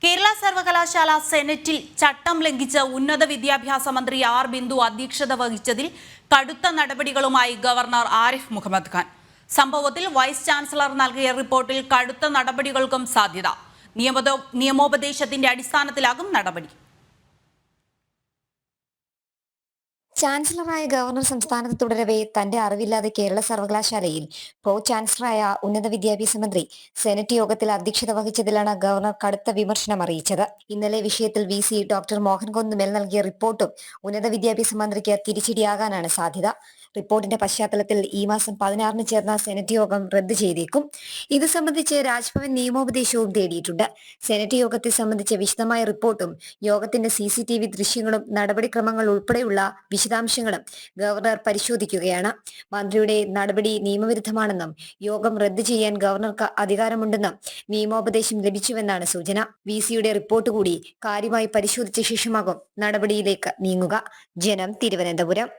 കേരള സർവകലാശാല സെനറ്റിൽ ചട്ടം ലംഘിച്ച് ഉന്നത വിദ്യാഭ്യാസ മന്ത്രി ആർ ബിന്ദു അധ്യക്ഷത വഹിച്ചതിൽ കടുത്ത നടപടികളുമായി ഗവർണർ ആരിഫ് മുഹമ്മദ് ഖാൻ. സംഭവത്തിൽ വൈസ് ചാൻസലർ നൽകിയ റിപ്പോർട്ടിൽ കടുത്ത നടപടികൾക്കും സാധ്യത. നിയമോപദേശത്തിന്റെ അടിസ്ഥാനത്തിലാകും നടപടി. ചാൻസലറായ ഗവർണർ സംസ്ഥാനത്ത് തുടരവെ തന്റെ അറിവില്ലാതെ കേരള സർവകലാശാലയിൽ പ്രോ ചാൻസലറായ ഉന്നത വിദ്യാഭ്യാസ മന്ത്രി സെനറ്റ് യോഗത്തിൽ അധ്യക്ഷത വഹിച്ചതിലാണ് ഗവർണർ കടുത്ത വിമർശനം അറിയിച്ചത്. ഇന്നലെ വിഷയത്തിൽ VC ഡോക്ടർ മോഹൻ കുന്നുമേൽ നൽകിയ റിപ്പോർട്ടും ഉന്നത വിദ്യാഭ്യാസ മന്ത്രിക്ക് തിരിച്ചടിയാകാനാണ് സാധ്യത. റിപ്പോർട്ടിന്റെ പശ്ചാത്തലത്തിൽ ഈ മാസം 16 ചേർന്ന സെനറ്റ് യോഗം റദ്ദ് ചെയ്തേക്കും. ഇത് സംബന്ധിച്ച് രാജ്ഭവൻ നിയമോപദേശവും തേടിയിട്ടുണ്ട്. സെനറ്റ് യോഗത്തെ സംബന്ധിച്ച് വിശദമായ റിപ്പോർട്ടും യോഗത്തിന്റെ CCTV ദൃശ്യങ്ങളും നടപടിക്രമങ്ങൾ ഉൾപ്പെടെയുള്ള വിശദാംശങ്ങളും ഗവർണർ പരിശോധിക്കുകയാണ്. മന്ത്രിയുടെ നടപടി നിയമവിരുദ്ധമാണെന്നും യോഗം റദ്ദ് ചെയ്യാൻ ഗവർണർക്ക് അധികാരമുണ്ടെന്നും നിയമോപദേശം ലഭിച്ചുവെന്നാണ് സൂചന. VCയുടെ റിപ്പോർട്ട് കൂടി കാര്യമായി പരിശോധിച്ച ശേഷമാകും നടപടിയിലേക്ക് നീങ്ങുക. ജനം, തിരുവനന്തപുരം.